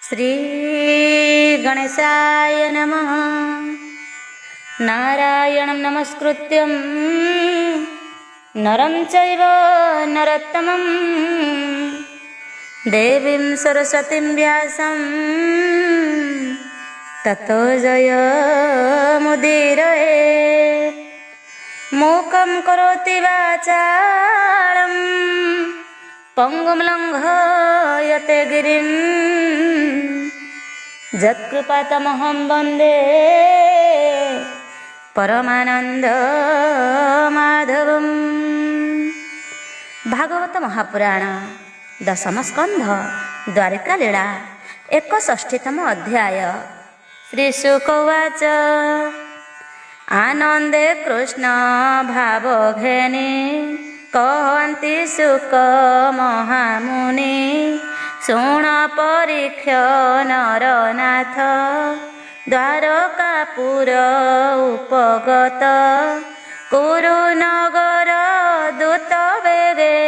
श्री गणेशाय नमः। नारायणं नमस्कृत्यं नरं चैव नरोत्तमं देवीं सरस्वतीं व्यासं ततो जयमुदीरये। मूकं करोति वाचालं पंगुं लङ्घयते गिरिं यत्कृपातमहं वन्दे परमानन्दमाधवम्। भागवत महापुराण दशम स्कंध द्वारिका लीला 61तम अध्याय। श्रीशुक उवाच आनंदे कृष्ण भाव घेनि कहन्ति शुक महामुनि शुण परीक्ष नरनाथ द्वारकापुर उपगत कुरुनगर दूत वेगे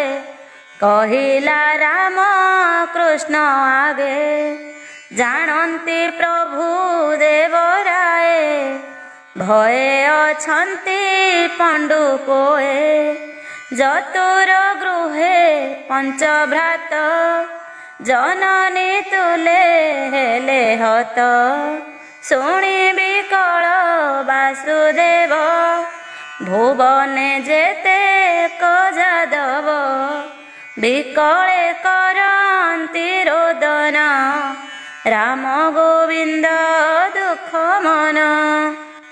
कहिला राम कृष्ण आगे जानन्ति प्रभु देवराय भये अछन्ति पंडुपोए जतुर गृहे पंचभ्रात जननी तुले हेले हत शुणी विकल वासुदेव भुवने जेते कजादव विकले करन्ति रोदन राम गोविंद दुख मन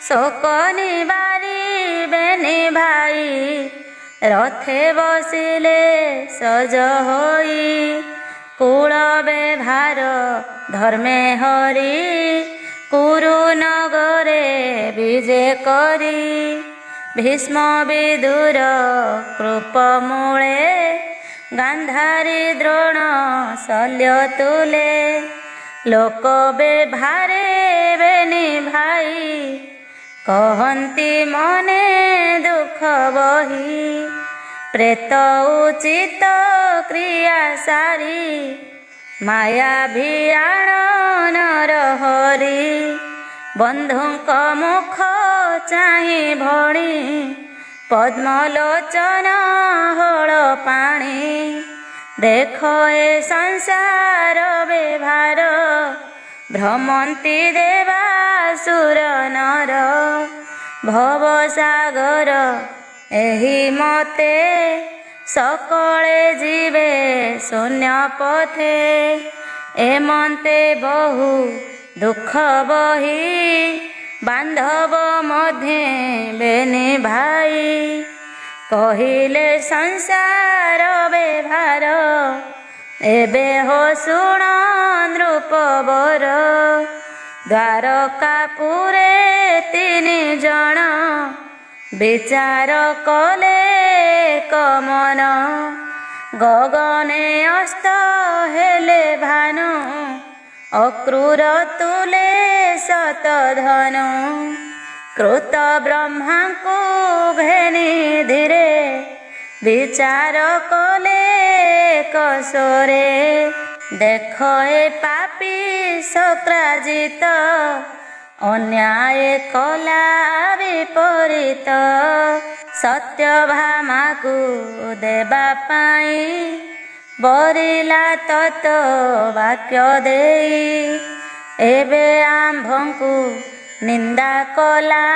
शोक निवारिबेनि भाई रथे बसिले सज होई कुल व्यवहार धर्मे हरि कुरुनगरे विजे करी भीष्म विदुर कृपमूले गांधारी द्रोण शल्य तुले लोक व्यवहारे बेनि भाई कहन्ति मने दुख बही प्रेत उचित क्रिया सारी माया भियाण नर हरि बंधुक मुख चाहि भणी पद्मलोचन हल पाणी देख ए संसार व्यवहार भ्रमन्ति देवासुर नर भवसागर एहि मते सकले जीवे शून्य पथे एमन्ते बहु दुख बही बांधव मध्ये बेनि भाई कहिले संसार व्यवहार एबे हो शुण नृपवर द्वारकापुरे 3 जन विचार कले कमन गगने अस्त हेले भानु अक्रूर तुले शतधनु कृत ब्रह्मा को घेनि धीरे विचार कले कसोरे देख ए पापी सक्राजित अन्याय कला विपरीत सत्यभामा को देवा पाई बरिला तत वाक्य देई एबे आम्भंकु निंदा कला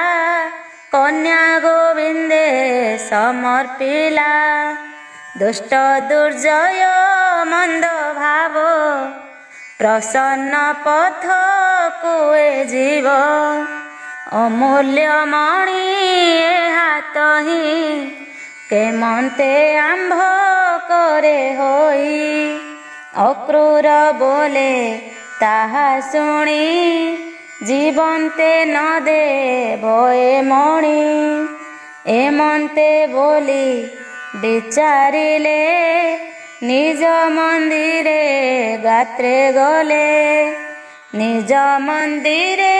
कन्या गोविंदे समर्पिला दुष्ट दुर्जय मंद भाव प्रसन्न पथ कुए जीव अमूल्य मणि हाथ ही केमन्ते आंभ करे होई अक्रूर बोले ताहा शुणी जीवन्ते न देव ए मणि एमन्ते बोली विचारिले निज मंदिरे गात्रे गले निज मंदिरे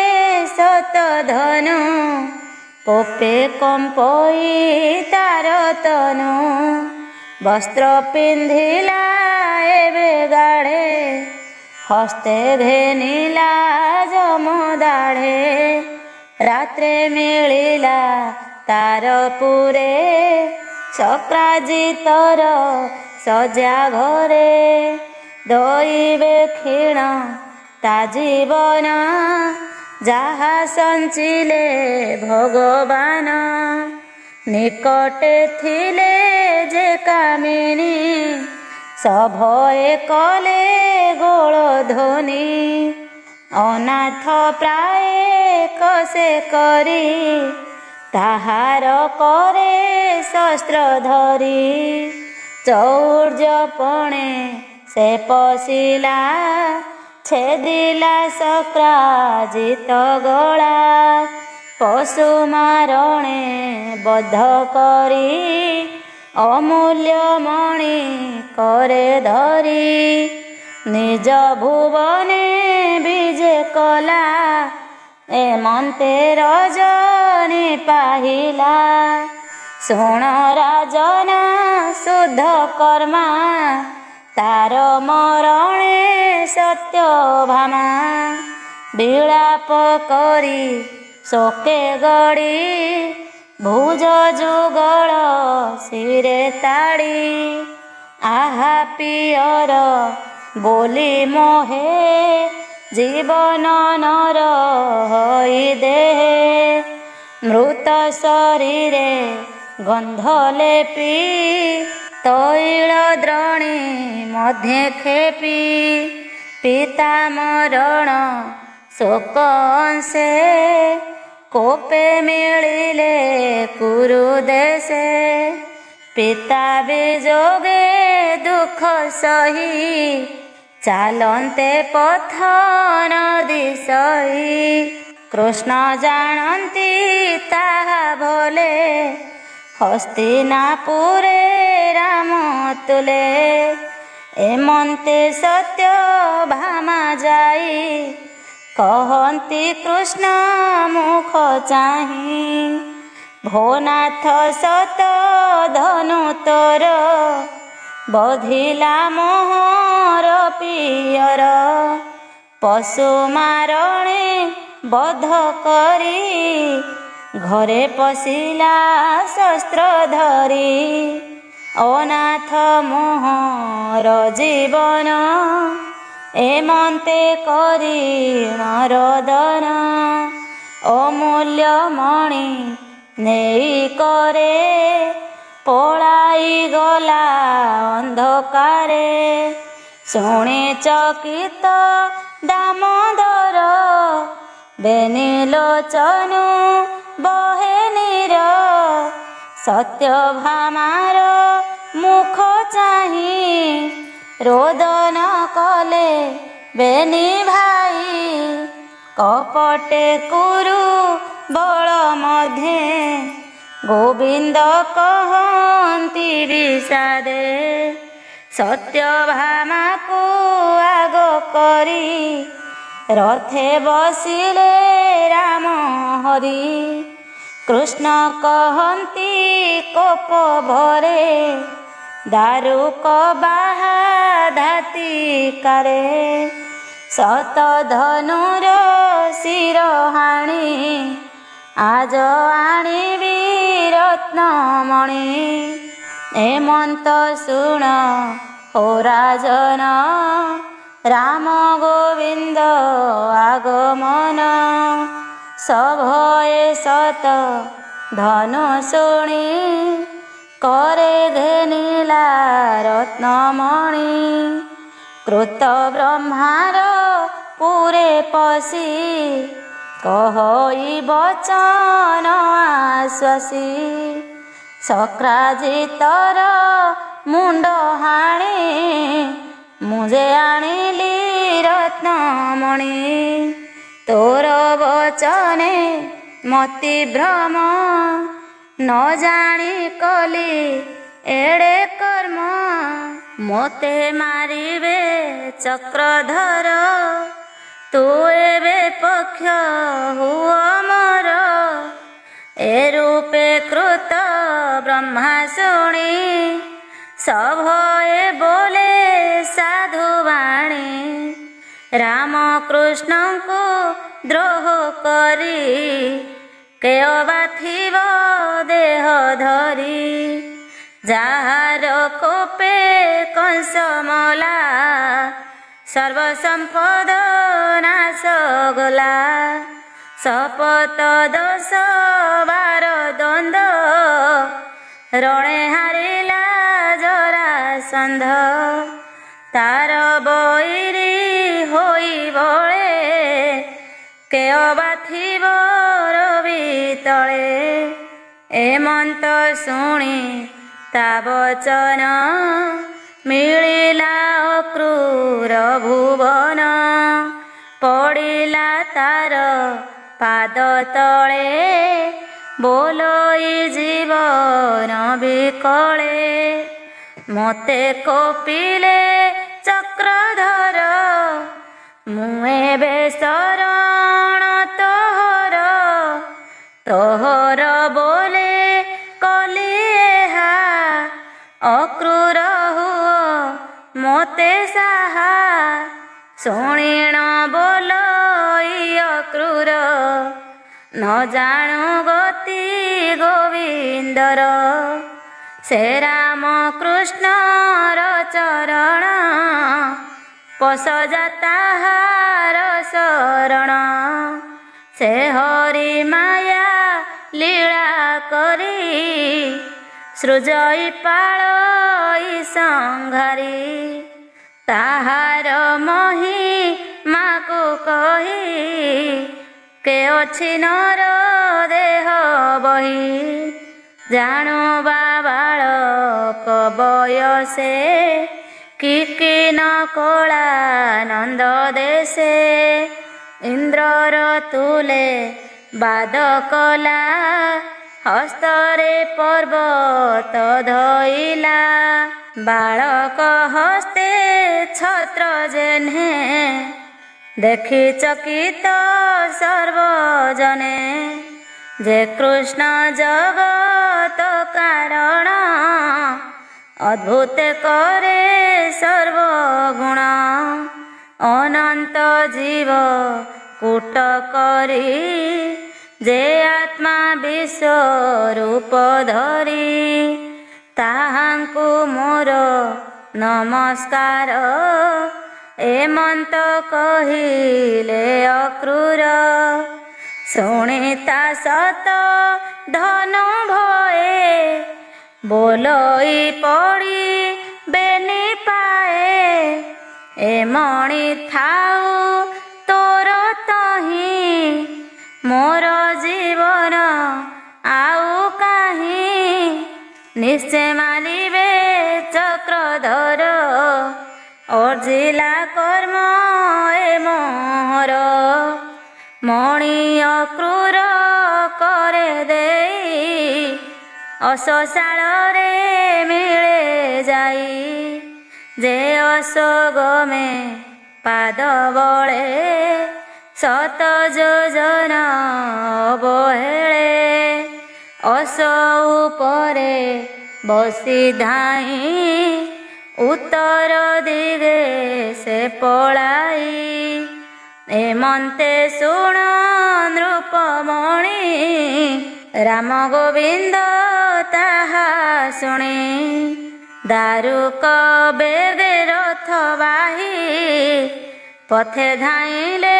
शतधनु कोपे कंपई तार तनु वस्त्र पिंधिला एबे गाड़े ହସ୍ତେ ଘେନିଲା ଯମଦାଢ଼େ ରାତ୍ରେ ମିଳିଲା ତାର ପୁରେ ସକ୍ରାଜିତର ସଜା ଘରେ ଦଇବେ କ୍ଷୀଣ ତା ଜୀବନ ଯାହା ସଞ୍ଚିଲେ ଭଗବାନ ନିକଟେ ଥିଲେ ଯେ କାମିନୀ ସଭଏ କଲେ ଗୋଳ ଧ୍ୱନି ଅନାଥ ପ୍ରାୟ କସେ କରି ତାହାର କରେ ଶସ୍ତ୍ର ଧରି ଚୌର୍ଯ୍ୟପଣେ ସେ ପଶିଲା ଛେଦିଲା ସକ୍ରାଜିତ ଗଳା ପଶୁ ମାରଣେ ବଧ କରି ଅମୂଲ୍ୟ ମଣି କରେ ଧରି ନିଜ ଭୁବନେ ବିଜେ କଲା ଏମନ୍ତେ ରଜନୀ ପାହିଲା ଶୁଣ ରାଜନ ଶୁଦ୍ଧ କର୍ମା ତାର ମରଣେ ସତ୍ୟ ଭାମା ବିଳାପ କରି ଶୋକେ ଗଡ଼ି ଭୁଜ ଯୁଗଳ ଶିରେ ତାଡ଼ି ଆହା ପିଅର ବୋଲି ମୋହେ ଜୀବନ ନର ହୋଇ ଦେହେ ମୃତ ଶରୀରେ ଗନ୍ଧ ଲେପି ତୈଳ ଦ୍ରୋଣୀ ମଧ୍ୟେ ଖେପି ପିତା ମରଣ ଶୋକ ଅଂଶେ କୋପେ ମିଳିଲେ କୁରୁ ଦେଶେ ପିତା ବିଯୋଗେ ଦୁଃଖ ସହି ଚାଲନ୍ତେ ପଥ ନଦୀ ସହି କୃଷ୍ଣ ଜାଣନ୍ତି ତାହା ଭଲେ ହସ୍ତିନାପୁରେ ରାମ ତୁଲେ ଏମନ୍ତେ ସତ୍ୟ ଭାମା ଯାଇ କହନ୍ତି କୃଷ୍ଣ ମୁଖ ଚାହିଁ ଭୋନାଥ ସତ ଧନୁ ତୋର ବଧିଲା ମୋହର ପିଅର ପଶୁ ମାରଣେ ବଧ କରି ଘରେ ପଶିଲା ଶସ୍ତ୍ର ଧରି ଅନାଥ ମୋହର ଜୀବନ ଏମନ୍ତେ କରି ନରଦନ ଅମୂଲ୍ୟ ମଣି ନେଇ କରେ ପଳାଇ ଗଲା ଅନ୍ଧକାରେ ଶୁଣି ଚକିତ ଦାମୋଦର ବେନି ଲୋଚନୁ ବହେ ନୀର ସତ୍ୟଭାମାର ମୁଖ ଚାହିଁ ରୋଦନ କଲେ ବେନି ଭାଇ କପଟେ କୁରୁ ବଳ ମଧ୍ୟେ ଗୋବିନ୍ଦ କହନ୍ତି ବିଷାଦେ ସତ୍ୟଭାମାକୁ ଆଗ କରି ରଥେ ବସିଲେ ରାମ ହରି କୃଷ୍ଣ କହନ୍ତି କୋପ ଭରେ ଦାରୁକ ବାହା ଧାତିକାରେ ସତ ଧନୁର ଶିର ହାଣି ଆଜ ଆଣିବି ରତ୍ନମଣି ଏମନ୍ତ ଶୁଣ ଓ ରାଜନ ରାମ ଗୋବିନ୍ଦ ଆଗମନ ସଭଏ ସତ ଧନୁ ଶୁଣି करे घेनिला रत्नमणि कृत ब्रह्मार पुरे पशि कहई बचन आश्वासी सक्राजितर मुंड हाणी मुझे आनिली रत्नमणि तोर वचने मति भ्रम न जानी कली एड़े कर्म मोते मारिबे चक्रधर तू एबे पक्ष हुओ मोर ए रूपे कृत ब्रह्मा शुणी सभए बोले साधु वाणी ରାମକୃଷ୍ଣ ଙ୍କୁ ଦ୍ରୋହ କରି କେଅବା ଥିବ ଦେହ ଧରି। ଯାହାର କୋପେ କଂସ ମଲା ସର୍ବ ସମ୍ପଦ ନାଶ ଗଲା। ଶପଥ 10 ଦ୍ୱନ୍ଦ ରଣେ ହାରିଲା ଜରାସନ୍ଧ। ତାର ବୈରୀ ହୋଇ ବଳେ କେଅବା ଥିବ ରବି ତଳେ। ଏମନ୍ତ ଶୁଣି ତା ବଚନ ମିଳିଲା ଅକ୍ରୂର ଭୁବନ। ପଡ଼ିଲା ତାର ପାଦ ତଳେ ବୋଲଇ ଜୀବନ ବିକଳେ। ମୋତେ କୋପିଲେ ଚକ୍ରଧର ମୁଁ ଏବେ ଶରଣ ତୋହର। ତୋହର ବୋଲେ କଲି ଏହା ଅକ୍ରୂର ହୁଅ ମୋତେ ସାହା। ଶୁଣିଣ ବୋଲଇ ଅକ୍ରୂର ନ ଜାଣୁ ଗତି ଗୋବିନ୍ଦର। ସେ ରାମକୃଷ୍ଣର ଚରଣ ପଶଜା ତାହାର ଶରଣ। ସେ ହରି ମାୟା ଲୀଳା କରି ସୃଜଇ ପାଳଇ ସଂଘାରି। ତାହାର ମହିମାକୁ କହି କେ ଅଛି ନର ଦେହ ବହି। ଜାଣୁ ବା ବାଳକ ବୟସେ କି ନ କଳା ନନ୍ଦ ଦେଶେ। ଇନ୍ଦ୍ରର ତୁଲେ ବାଦ କଲା ହସ୍ତରେ ପର୍ବତ ଧଇଲା। ବାଳକ ହସ୍ତେ ଛତ୍ର ଜେହ୍ନେ ଦେଖି ଚକିତ ସର୍ବଜନେ। ଯେ କୃଷ୍ଣ ଜଗତ କାରଣ ଅଦ୍ଭୁତ କରେ ସର୍ବଗୁଣ। ଅନନ୍ତ ଜୀବ କୂଟ କରି ଯେ ଆତ୍ମା ବିଶ୍ୱରୂପ ଧରି। ତାହାଙ୍କୁ ମୋର ନମସ୍କାର ଏମନ୍ତ କହିଲେ ଅକ୍ରୂର। ଶୁଣି ତା ସତ ଧନୁ ଭୟେ ବୋଲଇ ପଡ଼ି ବେନି ପାଏ। ଏ ମଣି ଥାଉ ତୋର ତହିଁ ମୋର ଜୀବନ ଆଉ କାହିଁ। ନିଶ୍ଚେ ମାରିବେ ଚକ୍ରଧର ଅର୍ଜିଲା କର୍ମ ଏ ମୋହର। ମଣି ଅକ୍ରୂର କରେ ଦେଇ ଅଶ୍ୱଶାଳରେ ମିଳେ ଯାଇ। ଯେ ଅଶ୍ୱଗମେ ପାଦ ବଳେ ଶତ ଯୋଜନ ଅବହେଳେ। ଅଶ୍ୱ ଉପରେ ବସି ଧାଇଁ ଉତ୍ତର ଦିଗେ ସେ ପଳାଇ। ଏମନ୍ତେ ଶୁଣ ନୃପମଣି ରାମ ଗୋବିନ୍ଦ ତାହା ଶୁଣି। ଦାରୁକ ବେଗେ ରଥ ବାହି ପଥେ ଧାଇଁଲେ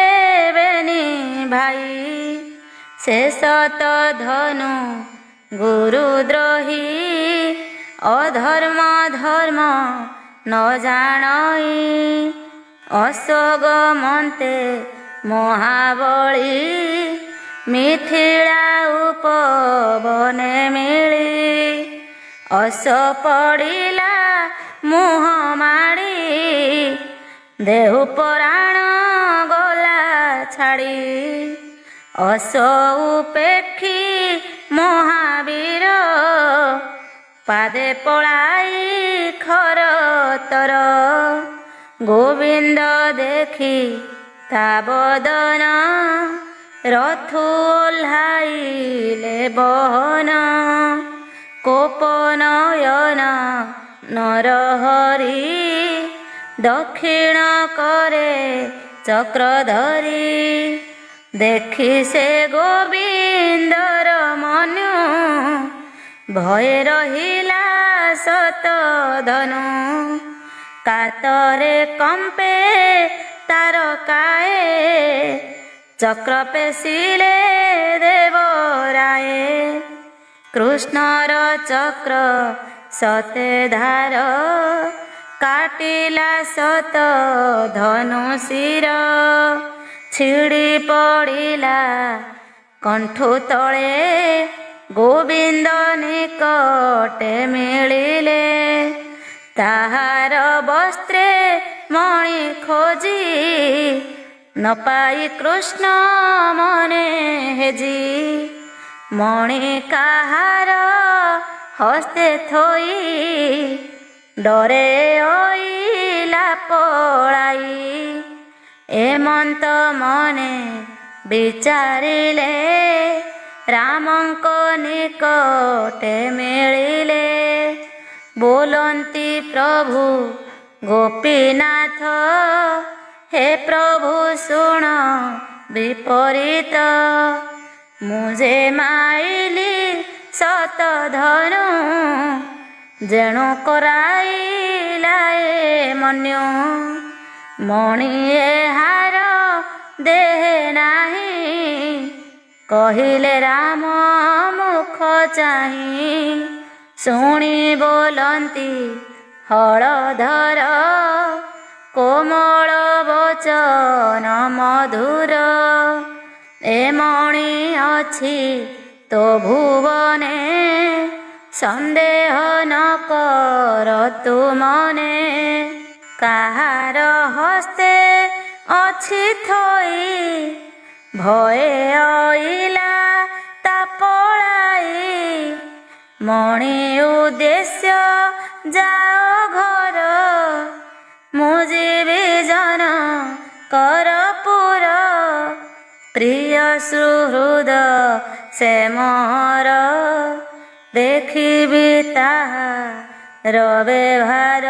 ବେନି ଭାଇ। ଶେଷତ ଧନୁ ଗୁରୁଦ୍ରୋହୀ ଅଧର୍ମ ଧର୍ମ ନ ଜାଣଇ। ଅଶ୍ୱଗମନ୍ତେ ମହାବଳୀ ମିଥିଳା ଉପବନେ ମିଳି। ଅଶ୍ୱ ପଡ଼ିଲା ମୁହଁ ମାଡ଼ି ଦେହୁ ପରାଣ ଗଲା ଛାଡ଼ି। ଅଶ୍ୱ ଉପେକ୍ଷୀ ମହାବୀର ପାଦେ ପଳାଇ ଖରତର। ଗୋବିନ୍ଦ ଦେଖି ତା ବଦନ ରଥୁ ଓହ୍ଲାଇଲେ ବହନ। କୋପ ନୟନ ନରହରି ଦକ୍ଷିଣ କରେ ଚକ୍ର ଧରି। ଦେଖି ସେ ଗୋବିନ୍ଦର ମନୁ ଭୟ ରହିଲା ସତ ଧନୁ। କାତରେ କମ୍ପେ ତାର କାଏ ଚକ୍ର ପେଶିଲେ ଦେବରାଏ। କୃଷ୍ଣର ଚକ୍ର ସତେ ଧାର କାଟିଲା ସତ ଧନୁ ଶିର। ଛିଡ଼ି ପଡ଼ିଲା କଣ୍ଠୁ ତଳେ ଗୋବିନ୍ଦ ନିକଟେ ମିଳିଲେ। ତାହାର ବସ୍ତ୍ରେ ମଣି ଖୋଜି ନ ପାଇ କୃଷ୍ଣ ମନେ ହେଜି। ମଣି କାହାର ହସ୍ତେ ଥୋଇ ଡରେ ଅଇଲା ପଳାଇ। ଏମନ୍ତ ମନେ ବିଚାରିଲେ ରାମଙ୍କ ନିକଟେ ମିଳିଲେ। ବୋଲନ୍ତି ପ୍ରଭୁ ଗୋପୀନାଥ ହେ ପ୍ରଭୁ ଶୁଣ ବିପରୀତ। ମୁଁ ଯେ ମାଇଲି ସତ ଧନୁ ଯେଣୁ କରାଇଲା ଏ ମନ୍ୟୁ। ମଣି ଏହାର ଦେହେ ନାହିଁ କହିଲେ ରାମ ମୁଖ ଚାହିଁ। ଶୁଣି ବୋଲନ୍ତି ହଳଧର କୋମଳ ବଚନ ମଧୁର। ଏ ମଣି ଅଛି ତୋ ଭୁବନେ ସନ୍ଦେହ ନ କର ତୁ ମନେ। କାହାର ହସ୍ତେ ଅଛି ଥୋଇ ଭୟ ଅଇଲା ତା ପଳାଇ। ମଣି ଉଦ୍ଦେଶ୍ୟ ଯାଅ ଘର ମୁଁ ଯିବି ଜନ କରପୁର। ପ୍ରିୟ ସୁହୃଦ ସେ ମୋର ଦେଖିବି ତାହାର ବ୍ୟବହାର।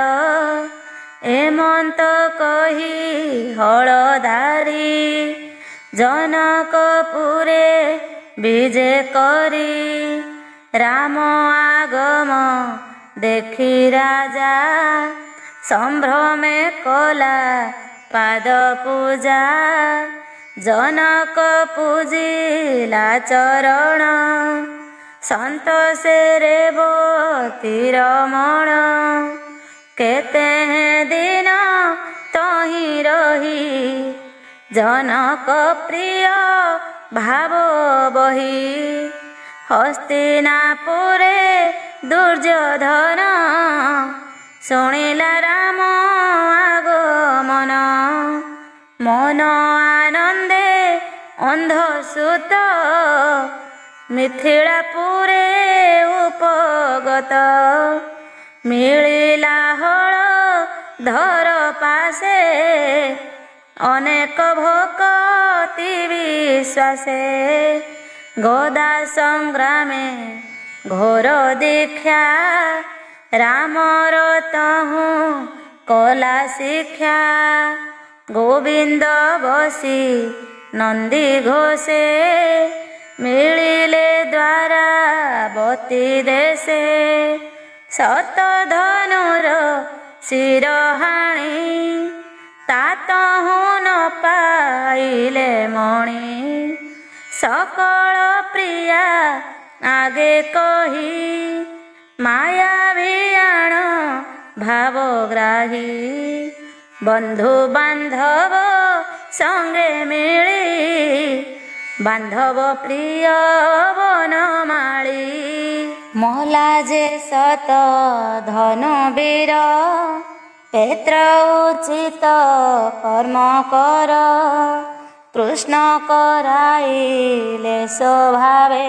ଏମନ୍ତ କହି ହଳଧାରୀ ଜନକପୁରେ ବିଜେ କରି। ରାମ ଆଗମ ଦେଖି ରାଜା ସମ୍ଭ୍ରମେ କଲା ପାଦ ପୂଜା। ଜନକ ପୂଜିଲା ଚରଣ ସନ୍ତୋଷେ ରେବତୀ ରମଣ। କେତେ ଦିନ ତହିଁ ରହି ଜନକ ପ୍ରିୟ ଭାବ ବହି। ହସ୍ତିନାପୁରେ ଦୁର୍ଯ୍ୟୋଧନ ଶୁଣିଲା ରାମ ଆଗମନ। ମନ ଆନନ୍ଦେ ଅନ୍ଧସୁତ ମିଥିଳାପୁରେ ଉପଗତ। ମିଳିଲା ହଳଧର ପାଶେ ଅନେକ ଭକତି ବିଶ୍ୱାସେ। ଗଦା ସଂଗ୍ରାମେ ଘୋର ଦୀକ୍ଷା ରାମର ତହୁଁ କଲା ଶିକ୍ଷା। ଗୋବିନ୍ଦ ବସି ନନ୍ଦୀ ଘୋଷେ ମିଳିଲେ ଦ୍ୱାରାବତୀ ଦେଶେ। ସତ ଧନୁର ଶିର ହାଣି ତା ତହୁଁ ନ ପାଇଲେ ମଣି। ସକଳ ପ୍ରିୟା ଆଗେ କହି ମାୟା ଭିଆଣ ଭାବଗ୍ରାହୀ। ବନ୍ଧୁ ବାନ୍ଧବ ସଙ୍ଗେ ମିଳି ବାନ୍ଧବ ପ୍ରିୟ ବନମାଳି। ମଲା ଯେ ସତ ଧନୁ ବୀର ପେତ୍ର ଉଚିତ କର୍ମ କର। କୃଷ୍ଣ କରାଇଲେ ସ୍ୱଭାବେ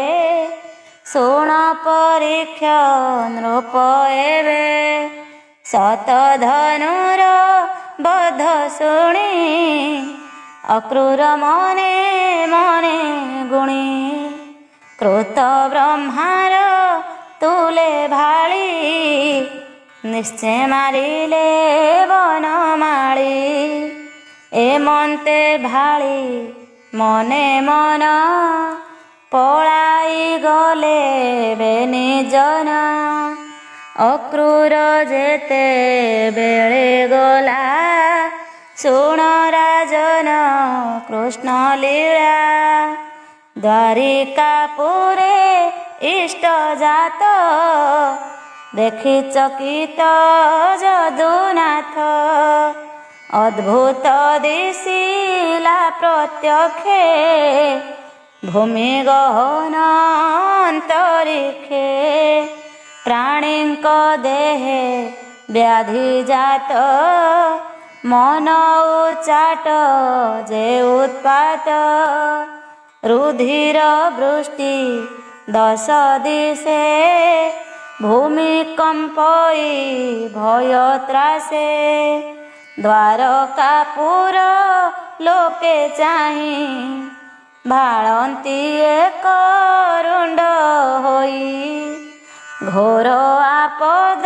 ଶୁଣ ପରୀକ୍ଷ ନୃପ ଏବେ। ସତ ଧନୁର ବଧ ଶୁଣି ଅକ୍ରୂର ମନେ ମନେ ଗୁଣି। କୃତ ବ୍ରହ୍ମାର ତୁଲେ ଭାଳି ନିଶ୍ଚେ ମାରିଲେ ବନମାଳି। ଏମନ୍ତେ ଭାଳି ମନେ ମନ ପଳାଇ ଗଲେ ବେନିଜନ। ଅକ୍ରୂର ଯେତେବେଳେ ଗଲା ଶୁଣ ରାଜନ କୃଷ୍ଣ ଲୀଳା। ଦ୍ୱାରିକାପୁରେ ଇଷ୍ଟ ଜାତ ଦେଖି ଚକିତ ଯଦୁନାଥ। ଅଦ୍ଭୁତ ଦିଶିଲା ପ୍ରତ୍ୟକ୍ଷେ ଭୂମି ଗହନ ଅନ୍ତରିକ୍ଷେ। ପ୍ରାଣୀଙ୍କ ଦେହେ ବ୍ୟାଧି ଜାତ ମନ ଉଚାଟ ଯେ ଉତ୍ପାତ। ରୁଧିର ବୃଷ୍ଟି ଦଶ ଦିଶେ ଭୂମିକମ୍ପଇ ଭୟ ତ୍ରାସେ। ଦ୍ୱାରକାପୁର ଲୋକେ ଚାହିଁ ଭାଳନ୍ତି ଏକ ରୁଣ୍ଡ ହୋଇ। ଘୋର ଆପଦ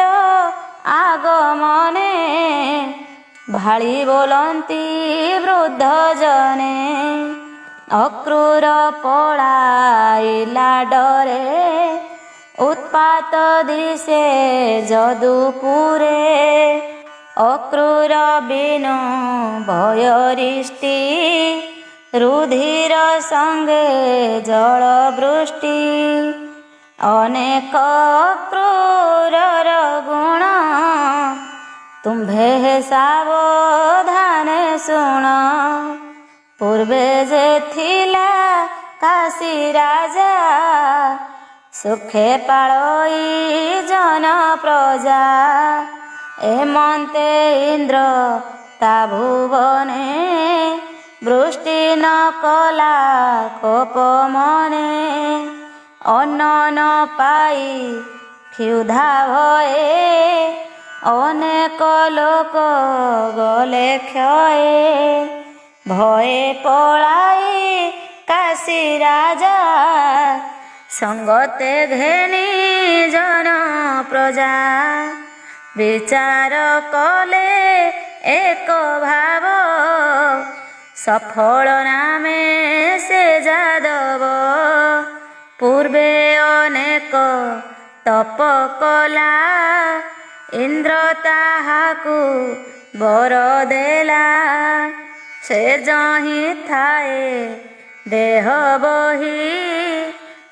ଆଗମନେ ଭାଳି ବୋଲନ୍ତି ବୃଦ୍ଧ ଜନେ। ଅକ୍ରୂର ପଳାଇଲା ଡରେ ଉତ୍ପାତ ଦିଶେ ଯଦୁପୁରେ। ଅକ୍ରୂର ବିନୁ ଭୟରିଷ୍ଟି ରୁଧିର ସଙ୍ଗେ ଜଳ ବୃଷ୍ଟି। ଅନେକ କ୍ରୂରର ଗୁଣ ତୁମ୍ଭେ ସାବଧାନେ ଶୁଣ। ପୂର୍ବେ ଯେ ଥିଲା କାଶୀ ରାଜା ସୁଖେ ପାଳଇ ଜନ ପ୍ରଜା। ଏମନ୍ତେ ଇନ୍ଦ୍ର ତା ଭୁବନେ ବୃଷ୍ଟି ନ କଲା କୋପ ମନେ। ଅନ୍ନ ନ ପାଇ କ୍ଷୁଧା ଭଏ ଅନେକ ଲୋକ ଗଲେ କ୍ଷୟେ। ଭଏ ପଳାଇ କାଶୀ ରାଜା ସଙ୍ଗତେ ଘେନି ଜନ ପ୍ରଜା। ବିଚାର କଲେ ଏକ ଭାବ ସଫଳ ନାମେ ସେ ଯାଦବ। ପୂର୍ବେ ଅନେକ ତପ କଲା ଇନ୍ଦ୍ର ତାହାକୁ ବର ଦେଲା। ସେ ଯହିଁ ଥାଏ ଦେହ ବହି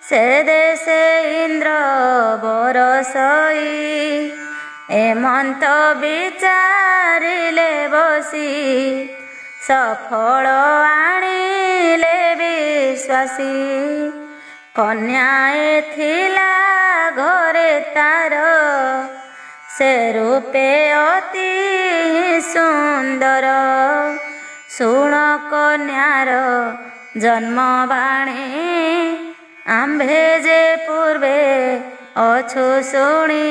ସେ ଦେଶେ ଇନ୍ଦ୍ର ବରସଇ। ଏମନ୍ତ ବିଚାରିଲେ ବସି ସଫଳ ଆଣିଲେ ବିଶ୍ୱାସୀ। କନ୍ୟାଏ ଥିଲା ଘରେ ତାର ସେ ରୂପେ ଅତି ସୁନ୍ଦର। ଶୁଣ କନ୍ୟାର ଜନ୍ମବାଣୀ ଆମ୍ଭେ ଯେ ପୂର୍ବେ ଅଛୁ ଶୁଣି।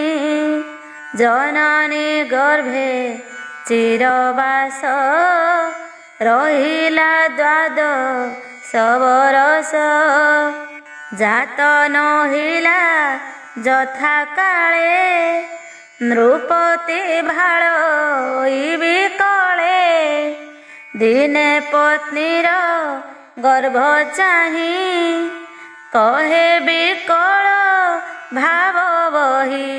ଜନନୀ ଗର୍ଭେ ଚିରବାସ ରହିଲା ଦ୍ୱାଦଶ ବରଷ। ଜାତ ନହିଲା ଯଥା କାଳେ ନୃପତି ଭାଳଇ ବିକଳେ। ଦିନେ ପତ୍ନୀର ଗର୍ଭ ଚାହିଁ କହେ ବିକଳ ଭାବ ବହି।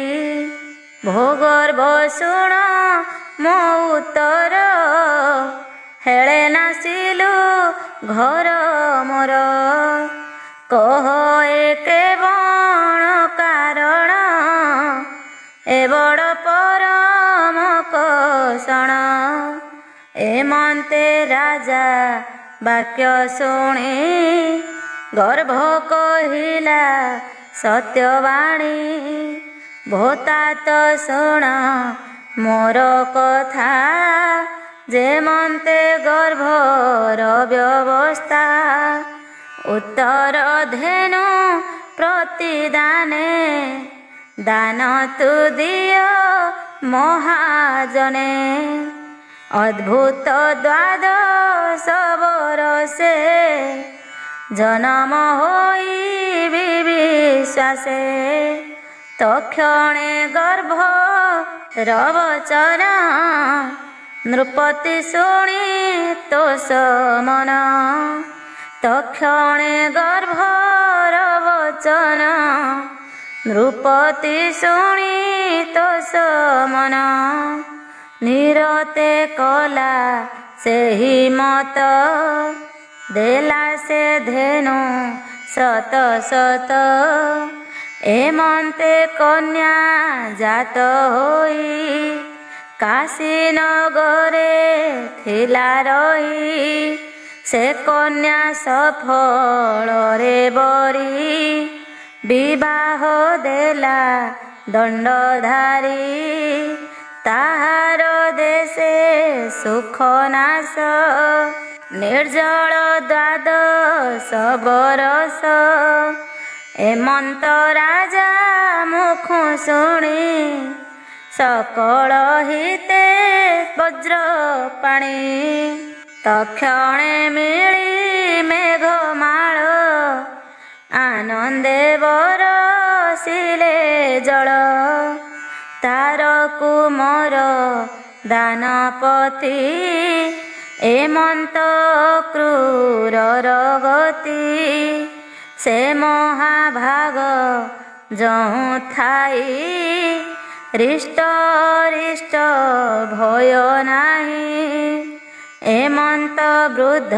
ଭୂଗର୍ଭ ଶୁଣ ମୋ ଉତ୍ତର ହେଳେ ନାସିଲୁ ଘର ମୋର। କହ ଏ କେବଳ କାରଣ ଏ ବଡ଼ ପରମ କଷଣ। ଏମନ୍ତେ ରାଜା ବାକ୍ୟ ଶୁଣି ଗର୍ଭ କହିଲା ସତ୍ୟବାଣୀ। ଭୋତାତ ଶୁଣ ମୋର କଥା ଯେମନ୍ତେ ଗର୍ଭର ବ୍ୟବସ୍ଥା। ଉତ୍ତର ଧେନୁ ପ୍ରତିଦାନେ ଦାନ ତୁ ଦିଅ ମହାଜନେ। ଅଦ୍ଭୁତ ଦ୍ୱାଦଶ ବରଷେ ଜନମ ହୋଇ ବିଶ୍ୱାସେ। ତକ୍ଷଣେ ଗର୍ଭ ରବଚନ ନୃପତି ଶୁଣି ତୋଷ ମନ, ତକ୍ଷଣେ ଗର୍ଭର ବଚନ। ନୃପତି ଶୁଣି ତୋଷ ମନ, ନିରତେ କଲା ସେହି ମତ। ଦେଲା ସେ ଧେନୁ ସତ ସତ, ଏମନ୍ତେ କନ୍ୟା ଜାତ ହୋଇ। କାଶୀ ନଗରେ ଥିଲା ରହି, ସେ କନ୍ୟା ସଫଳରେ ବରି। ବିବାହ ଦେଲା ଦଣ୍ଡଧାରୀ, ତାହାର ଦେଶେ ସୁଖ ନାଶ। ନିର୍ଜଳ ଦ୍ୱାଦଶ ବରଷ, ଏମନ୍ତ ରାଜା ମୁଖ ଶୁଣି। ସକଳ ହିତେ ବଜ୍ର ପାଣି, ତକ୍ଷଣେ ମିଳି ମେଘମାଳ। ଆନନ୍ଦେ ବରସିଲେ ଜଳ, ତାର କୁମର ଦାନପତି। ଏମନ୍ତ କ୍ରୂରର ଗତି, ସେ ମହାଭାଗ ଯହୁଁ ଥାଇ। ହୃଷ୍ଟ ହୃଷ୍ଟ ଭୟ ନାହିଁ, ଏମନ୍ତ ବୃଦ୍ଧ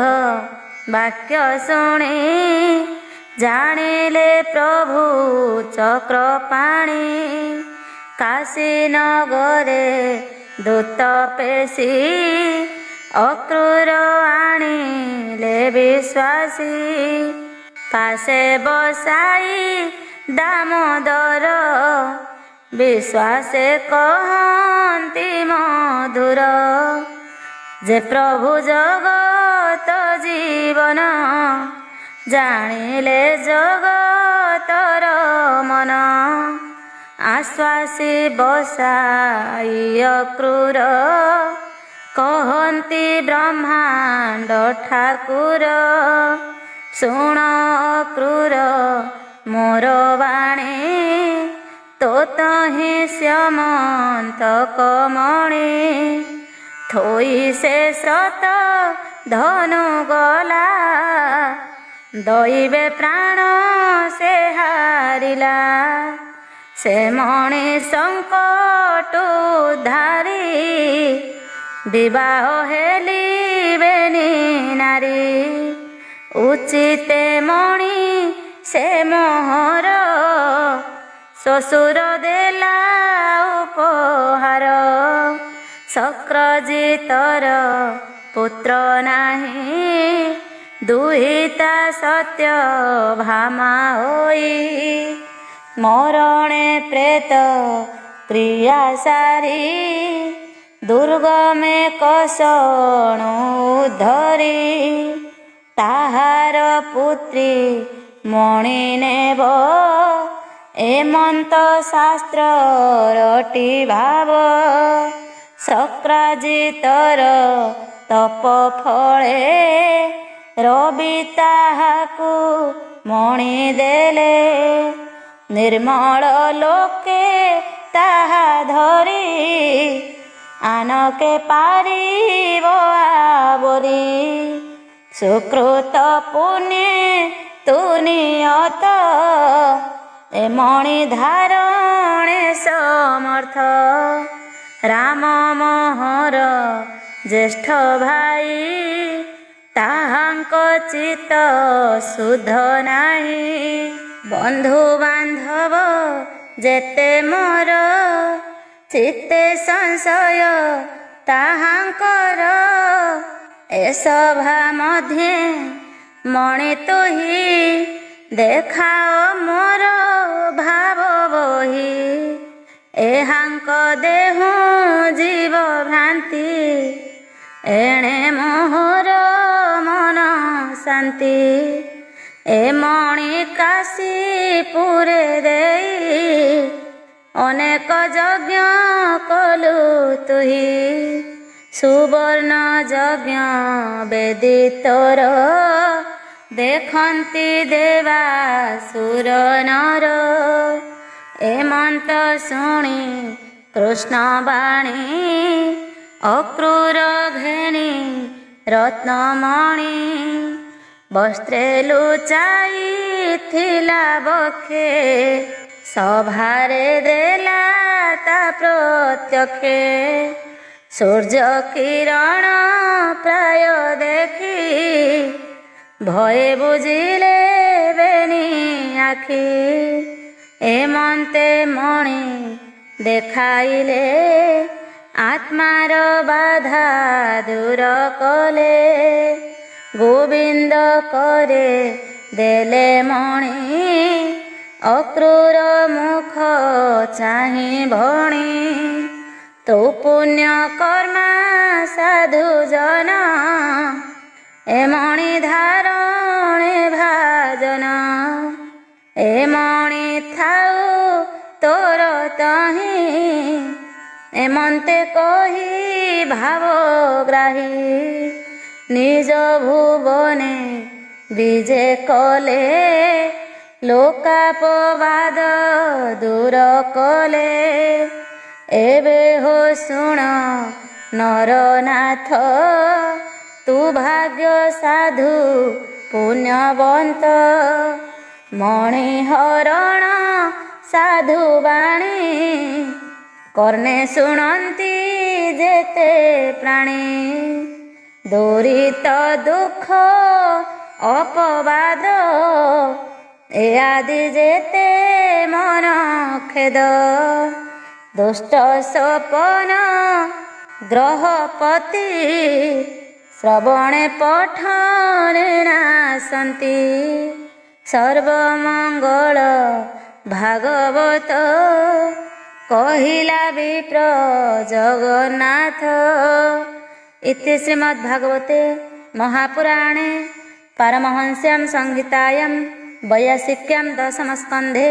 ବାକ୍ୟ ଶୁଣି। ଜାଣିଲେ ପ୍ରଭୁ ଚକ୍ରପାଣି, କାଶୀ ନଗରେ ଦୂତ ପେଶି। ଅକ୍ରୂର ଆଣିଲେ ବିଶ୍ୱାସୀ, ପାଶେ ବସାଇ ଦାମୋଦର। ବିଶ୍ୱାସେ କହନ୍ତି ମଧୁର, ଯେ ପ୍ରଭୁ ଜଗତ ଜୀବନ। ଜାଣିଲେ ଜଗତର ମନ, ଆଶ୍ୱାସୀ ବସାଇ ଅକ୍ରୂର। କହନ୍ତି ବ୍ରହ୍ମାଣ୍ଡ ଠାକୁର, ଶୁଣ ଅକ୍ରୂର ମୋର ବାଣୀ। ତୋତହିଁ ସ୍ୟମନ୍ତକମଣି, ଥୋଇ ସେ ଶ୍ରତ ଧନୁ ଗଲା। ଦଇବେ ପ୍ରାଣ ସେ ହାରିଲା, ସେ ମଣି ସଙ୍କଟ ଧାରି। ବିବାହ ହେଲିବେନି ନାରୀ, ଉଚିତେ ମଣି ସେ ମୋହର। ଶ୍ୱଶୁର ଦେଲା ଉପହାର, ଶକ୍ରଜିତର ପୁତ୍ର ନାହିଁ। ଦୁହିତା ସତ୍ୟ ଭାମା ହୋଇ, ମରଣେ ପ୍ରେତ କ୍ରିୟା ସାରି। ଦୁର୍ଗମେ କଷଣୁ ଧରି, ତାହାର ପୁତ୍ରୀ ମଣି ନେବ। ଏମନ୍ତ ଶାସ୍ତ୍ରରଟି ଭାବ, ଶକ୍ରାଜିତର ତପ ଫଳେ। ରବି ତାହାକୁ ମଣି ଦେଲେ, ନିର୍ମଳ ଲୋକେ ତାହା ଧରି। ଆନକେ ପାରିବ ଆବରି, ସୁକୃତ ପୁଣ୍ୟେ ତୁ ନିୟତ। ଏ ମଣି ଧାରଣେ ସମର୍ଥ, ରାମ ମୋହର ଜ୍ୟେଷ୍ଠ ଭାଇ। ତାହାଙ୍କ ଚିତ୍ତ ଶୁଦ୍ଧ ନାହିଁ, ବନ୍ଧୁ ବାନ୍ଧବ ଯେତେ ମୋର। ଚିତ୍ତେ ସଂଶୟ ତାହାଙ୍କର, ଏ ସଭା ମଧ୍ୟେ ମଣି ତୁହି। ଦେଖାଅ ମୋର ଭାବ ବହି, ଏହାଙ୍କ ଦେହୁ ଜୀବ ଭ୍ରାନ୍ତି। ଏଣେ ମୋହର ମନ ଶାନ୍ତି, ଏ ମଣି କାଶୀପୁରେ ଦେଇ। ଅନେକ ଯଜ୍ଞ କଲୁ ତୁହି, ସୁବର୍ଣ୍ଣ ଯଜ୍ଞ ବେଦୀ ତୋର। ଦେଖନ୍ତି ଦେବାସୁର ନର, ଏମନ୍ତ ଶୁଣି କୃଷ୍ଣ ବାଣୀ। ଅକ୍ରୂର ଘେନି ରତ୍ନମଣି ବସ୍ତ୍ରେ ଲୁଚାଇଥିଲା ବକ୍ଷେ ସଭାରେ ଦେଲା ତା ପ୍ରତ୍ୟକ୍ଷେ ସୂର୍ଯ୍ୟ କିରଣ ପ୍ରାୟ ଦେଖି ଭୟ ବୁଝିଲେ ବେନି ଆଖି ଏମନ୍ତେ ମଣି ଦେଖାଇଲେ ଆତ୍ମାର ବାଧା ଦୂର କଲେ ଗୋବିନ୍ଦ করে ଦେଲେ ମଣି ଅକ୍ରୂର ମୁଖ ଚାହିଁ ଭଣି ତୋ ପୁଣ୍ୟ କର୍ମା ସାଧୁ ଜନ ଏ ମଣି ଧାରଣେ ଭାଜନ ଏ ମଣି ଥାଉ ତୋର ତହିଁ ଏମନ୍ତେ କହି ଭାବଗ୍ରାହୀ ନିଜ ଭୁବନେ ବିଜେ କଲେ ଲୋକାପବାଦ ଦୂର କଲେ ଏବେ ହୋ ଶୁଣ ନରନାଥ ତୁ ଭାଗ୍ୟ ସାଧୁ ପୁଣ୍ୟବନ୍ତ ମଣିହରଣ ସାଧୁ ବାଣୀ କର୍ଣ୍ଣେ ଶୁଣନ୍ତି ଯେତେ ପ୍ରାଣୀ ଦୂରିତ ଦୁଃଖ ଅପବାଦ ଏ ଆଦି ଯେତେ ମନ ଖେଦ ଦୁଷ୍ଟ ସପନ ଗ୍ରହପତି ଶ୍ରବଣେ ପଠନେ ନାଶନ୍ତି ସର୍ବମଙ୍ଗଳ ଭାଗବତ କହିଲା ବିପ୍ର ଜଗନ୍ନାଥ। इति श्रीमद्भागवते महापुराणे पारमहंस्यां संहितायां वैयासिक्यां दशमस्कन्धे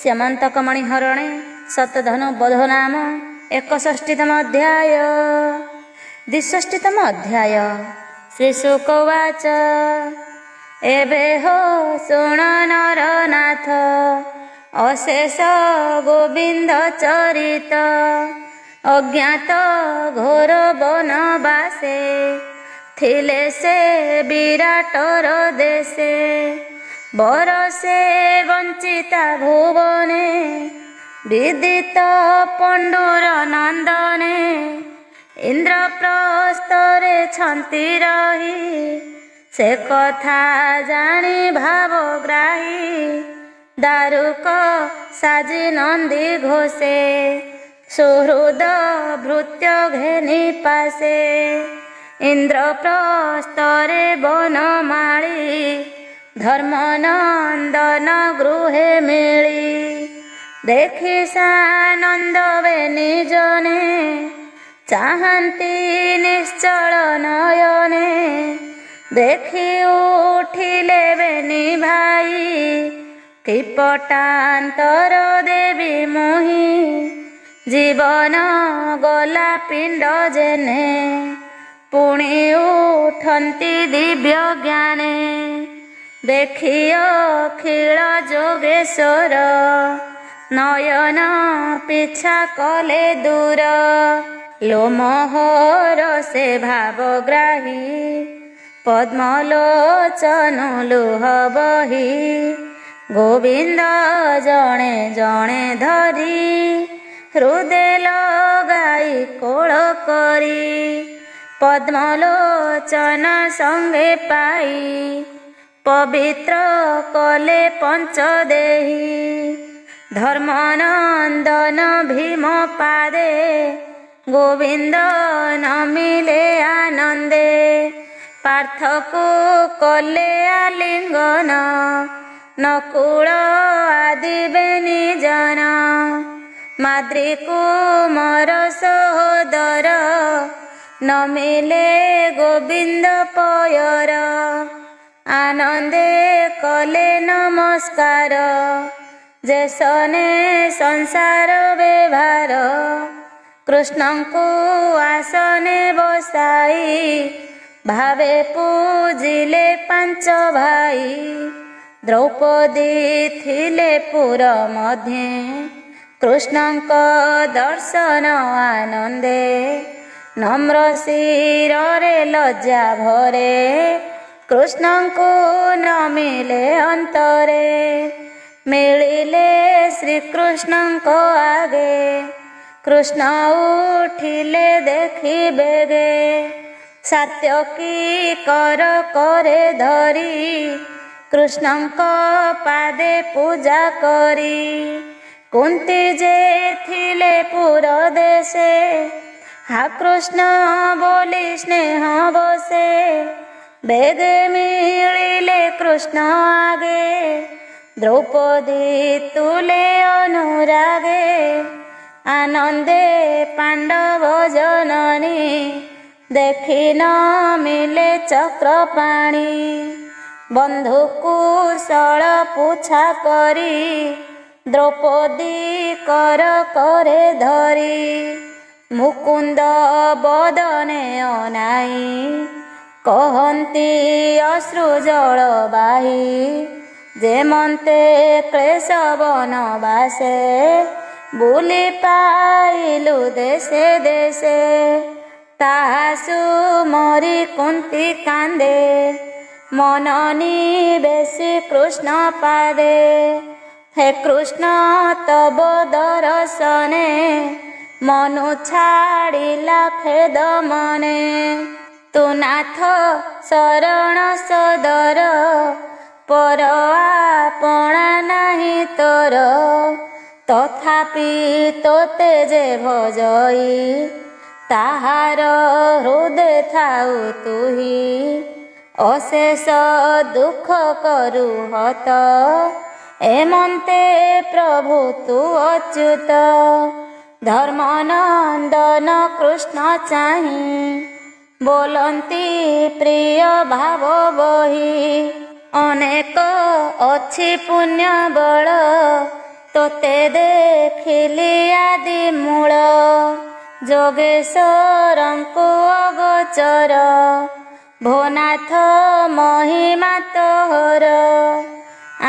स्यमन्तकमणिहरणे शतधनुवधो नाम 61तम अध्याय। 62तम अध्याय। श्रीशुक उवाच एबे हो शृण नरनाथ अशेष गोविन्द चरित अज्ञात घोर बनबासे थिले से विराटर देशे बरसे वंचिता भुवने विदित पंडुर नंदने इंद्रप्रस्थरे छंती रही से कथा जानी भावग्राही दारुक साजी नंदी घोषे सुहृद भृत्य घेनी पासे इंद्रप्रस्थरे बनमाळी धर्मनंदन गृहे मिली देखि सानंद बेनी जने चाहन्ती निश्चल नयने देखि उठिले बेनी भाई किपटान्तर देवी मोहि जीवन गला पिंड जेने पुणी उठन्ति दिव्य ज्ञाने देखि अखिल जोगेश्वर नयन पिछा कले दूर लोमहर से भावग्राही पद्मलोचन लुह बही गोविंद जणे जणे धरी हृदय लगाई कोल करी पद्मलोचन संगे पाई पवित्र कले पंचदेही धर्मनंदन भीम पादे गोविंद नमिले आनंदे पार्थको कले आलिंगन नकुल आदि बेनी जन माद्री कुमार सहोदर नमिले गोविंद पयर आनंदे कले नमस्कार जेसने संसार व्यवहार कृष्ण को आसने बसाई भावे पूजिले पांच भाई द्रौपदी थिले पुर मध्ये कृष्ण दर्शन आनंदे ନମ୍ର ଶିରରେ ଲଜ୍ଜା ଭରେ କୃଷ୍ଣଙ୍କୁ ନ ମିଳେ ଅନ୍ତରେ। ମିଳିଲେ ଶ୍ରୀକୃଷ୍ଣଙ୍କ ଆଗେ କୃଷ୍ଣ ଉଠିଲେ ଦେଖିବେ गे। ସାତ୍ୟକୀ କର କରେ ଧରି କୃଷ୍ଣଙ୍କ ପାଦେ ପୂଜା କରି। କୁନ୍ତୀ ଯେ ଥିଲେ ପୁର ଦେଶେ हा କୃଷ୍ଣ ବୋଲି ସ୍ନେହ ବସେ। ବେଗେ ମିଳିଲେ କୃଷ୍ଣ ଆଗେ ଦ୍ରୌପଦୀ ତୁଲେ ଅନୁରାଗେ। ଆନନ୍ଦେ ପାଣ୍ଡବ ଜନନୀ ଦେଖି ନ ମିଳେ ଚକ୍ରପାଣି। ବନ୍ଧୁକୁ ଶଳ ପୁଛା କରି ଦ୍ରୌପଦୀ କର କରେ ଧରି। ମୁକୁନ୍ଦ ବଦନେ ଅନାଇ କହନ୍ତି ଅଶ୍ରୁ ଜଳ ବାହି। ଯେମନ୍ତେ କ୍ଲେଶ ବନବାସେ ବୁଲି ପାଇଲୁ ଦେଶେ ଦେଶେ। ତାହା ସୁମରି କୁନ୍ତୀ କାନ୍ଦେ ମନ ନିବେଶି କୃଷ୍ଣ ପାଦେ। ହେ କୃଷ୍ଣ ତବ ଦର୍ଶନେ ମନୁ ଛାଡ଼ିଲା ଖେଦ ମନେ। ତୁ ନାଥ ଶରଣ ସଦର ପର ଆପଣା ନାହିଁ ତୋର। ତଥାପି ତୋତେ ଯେ ଭଜଇ ତାହାର ହୃଦେ ଥାଉ ତୁହି। ଅଶେଷ ଦୁଃଖ କରୁ ହତ ଏମନ୍ତେ ପ୍ରଭୁ ତୁ ଅଚ୍ୟୁତ। ଧର୍ମନନ୍ଦନ କୃଷ୍ଣ ଚାହିଁ ବୋଲନ୍ତି ପ୍ରିୟ ଭାବ ବହି। ଅନେକ ଅଛି ପୁଣ୍ୟ ବଳ ତୋତେ ଦେଖିଲି ଆଦି ମୂଳ। ଯୋଗେଶ୍ୱରଙ୍କୁ ଅଗୋଚର ଭୋନାଥ ମହିମା ତୋହର।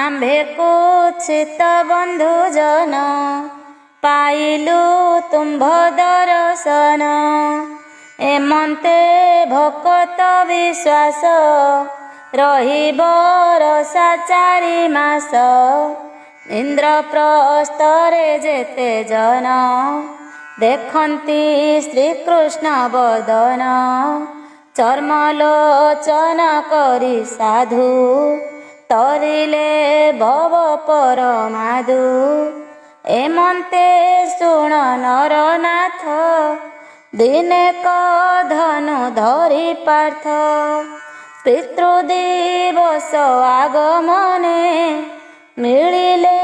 ଆମ୍ଭେ କୁଚିତ ବନ୍ଧୁ ଜନ ପାଇଲୁ ତୁମ୍ଭ ଦର୍ଶନ। ଏମନ୍ତେ ଭକତ ବିଶ୍ୱାସ ରହିବ ରସା 4 ମାସ। ଇନ୍ଦ୍ରପ୍ରସ୍ଥରେ ଯେତେ ଜନ ଦେଖନ୍ତି ଶ୍ରୀକୃଷ୍ଣ ବଦନ। ଚର୍ମଲୋଚନ କରି ସାଧୁ ତରିଲେ ଭବ ପରମାଧୁ। ଏମନ୍ତେ ଶୁଣ ନରନାଥ ଦିନେ ଧନୁ ଧରି ପାର୍ଥ। ପିତୃଦିବସ ଆଗମନେ ମିଳିଲେ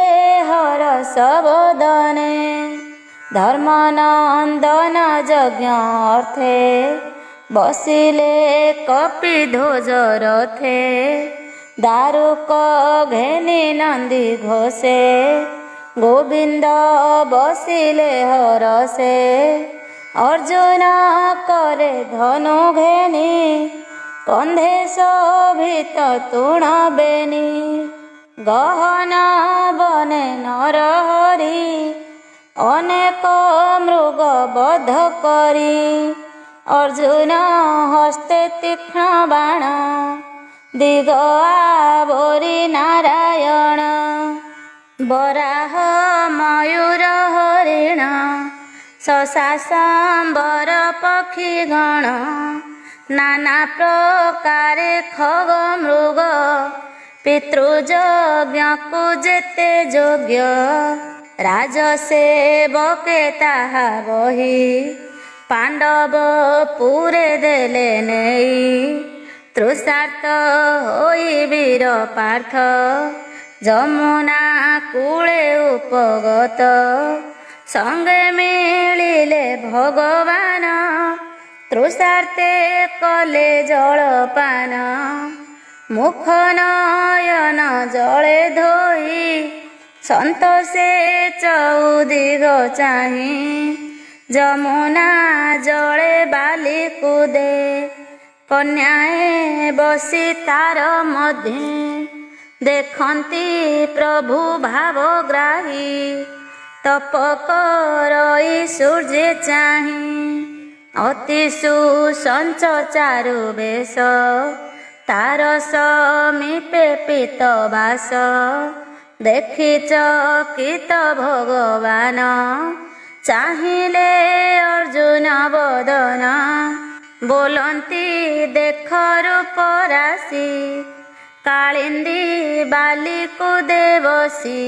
ହରସ ବଦନେ। ଧର୍ମନନ୍ଦନ ଯଜ୍ଞ ଅର୍ଥେ ବସିଲେ କପିଧ୍ୱଜ ରଥେ। ଦାରୁକ ଘେନି ନନ୍ଦୀ ଘୋଷେ ଗୋବିନ୍ଦ ବସିଲେ ହରସେ। ଅର୍ଜୁନ କରେ ଧନୁ ଘେନି କନ୍ଧେ ଶୋଭିତ ତୃଣ ବେନି। ଗହନ ବନେ ନରହରି ଅନେକ ମୃଗ ବଧ କରି। ଅର୍ଜୁନ ହସ୍ତେ ତୀକ୍ଷ୍ଣ ବାଣ ଦିଗ ଆବୋରି ନାରାୟଣ। ବରାହ ମୟୂର ହରିଣ ଶଶା ସମ୍ବର ପକ୍ଷୀ ଗଣ। ନାନା ପ୍ରକାରେ ଖଗ ମୃଗ ପିତୃଯଜ୍ଞକୁ ଯେତେ ଯୋଗ୍ୟ। ରାଜସେବକେ ତାହା ବହି ପାଣ୍ଡବ ପୁରେ ଦେଲେ ନେଇ। ତୃଷାର୍ତ୍ତ ହୋଇ ବୀର ପାର୍ଥ ଯମୁନା କୂଳେ ଉପଗତ। ସଙ୍ଗେ ମିଳିଲେ ଭଗବାନ ତୃଷାର୍ତ୍ତେ କଲେ ଜଳପାନ। ମୁଖ ନୟନ ଜଳେ ଧୋଇ ସନ୍ତୋଷେ ଚଉଦିଗ ଚାହିଁ। ଯମୁନା ଜଳେ ବାଲି କୁଦେ କନ୍ୟାଏ ବସି ତାର ମଧ୍ୟେ। ଦେଖନ୍ତି ପ୍ରଭୁ ଭାବଗ୍ରାହୀ ତପ କରଇ ସୂର୍ଯ୍ୟ ଚାହିଁ। ଅତି ସୁସଞ୍ଚ ଚାରୁ ବେଶ ତାର ସମୀପେ ପୀତ ବାସ ଦେଖି ଚକିତ ଭଗବାନ ଚାହିଁଲେ ଅର୍ଜୁନ ବଦନ ବୋଲନ୍ତି ଦେଖ ରୂପ ରାଶି କାଳିନ୍ଦୀ ବାଲିକୁ ଦେବସୀ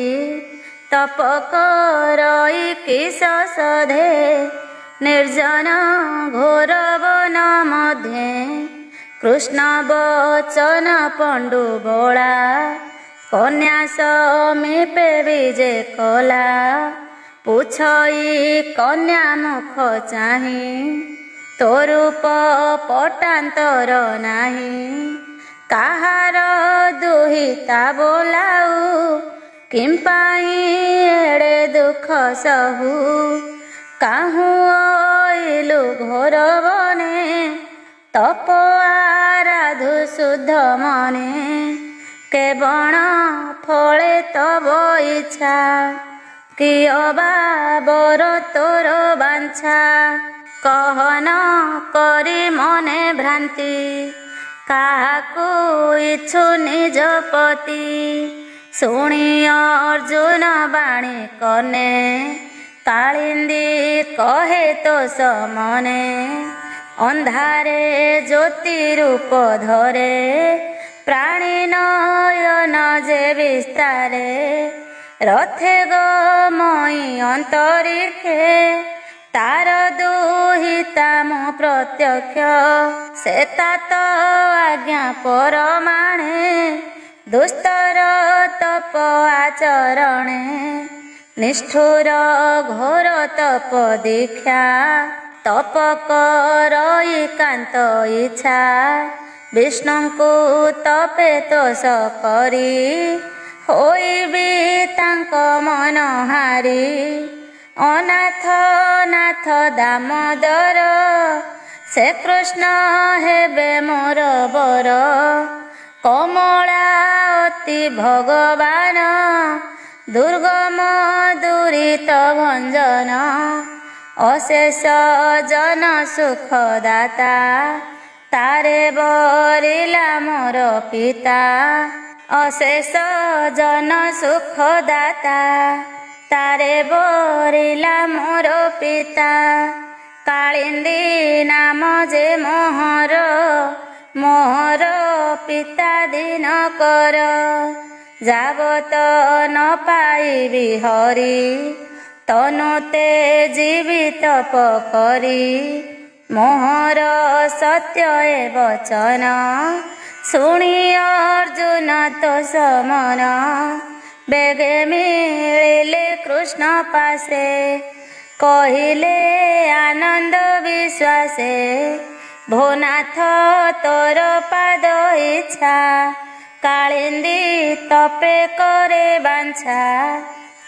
ତପ କରଇ କିସ ସଧେ ନିର୍ଜନ ଘୋର ବନ ମଧ୍ୟେ କୃଷ୍ଣ ବଚନ ପଣ୍ଡୁ ବୋଳା କନ୍ୟା ସମୀପେ ବିଜେ କଲା ପୁଛଇ କନ୍ୟା ମୁଖ ଚାହିଁ ତୋ ରୂପ ପଟାନ୍ତର ନାହିଁ କାହାର ଦୁହିତା ବୋଲାଉ କିମ୍ପାଇଁ ଏଡ଼େ ଦୁଃଖ ସହୁ କାହୁଁ ଅଇଲୁ ଘୋର ବନେ ତପ ଆରାଧୁ ଶୁଦ୍ଧ ମନେ କେବଳ ଫଳେ ତବ ଇଚ୍ଛା କିୟ ବା ବର ତୋର ବାଞ୍ଛା କହନ କରି ମନେ ଭ୍ରାନ୍ତି କାହାକୁ ଇଚ୍ଛୁ ନିଜ ପତି ଶୁଣି ଅର୍ଜୁନ ବାଣୀ କନେ କାଳିନ୍ଦୀ କହେ ତୋ ସମନେ ଅନ୍ଧାରେ ଜ୍ୟୋତି ରୂପ ଧରେ ପ୍ରାଣୀ ନୟନ ଯେ ବିସ୍ତାରେ ରଥେ ଗମଇ ଅନ୍ତରିକ୍ଷେ ତାର ଦୁହିତା ମୁଁ ପ୍ରତ୍ୟକ୍ଷ ସେ ତାତ ଆଜ୍ଞା ପରମାଣେ ଦୁସ୍ତର ତପ ଆଚରଣେ ନିଷ୍ଠୁର ଘୋର ତପ ଦୀକ୍ଷା ତପ କରଇ କାନ୍ତ ଇଚ୍ଛା ବିଷ୍ଣୁଙ୍କୁ ତପେ ତୋଷ କରି ହୋଇବି ତାଙ୍କ ମନ ହାରି ଅନାଥ ନାଥ ଦାମୋଦର ସେ କୃଷ୍ଣ ହେବେ ମୋର ବର କମଳା ଅତି ଭଗବାନ ଦୁର୍ଗମ ଦୁରିତ ଭଞ୍ଜନ ଅଶେଷ ଜନ ସୁଖଦାତା ତାରେ ବରିଲା ମୋର ପିତା ଅଶେଷ ଜନ ସୁଖଦାତା ତାରେ ବରିଲା ମୋର ପିତା କାଳିନ୍ଦୀ ନାମ ଯେ ମୋହର ମୋହର ପିତା ଦିନ କର ଯାବତ ନ ପାଇବି ହରି ତନୁ ତେଜିବି ତପ କରି ମୋହର ସତ୍ୟ ଏ ବଚନ ଶୁଣି ଅର୍ଜୁନ ତୋ ସମନ ବେଗେ ମିଳିଲେ କୃଷ୍ଣ ପାଶେ କହିଲେ ଆନନ୍ଦ ବିଶ୍ୱାସେ ଭୋନାଥ ତୋର ପାଦ ଇଚ୍ଛା କାଳିନ୍ଦୀ ତପେ କରେ ବାଞ୍ଛା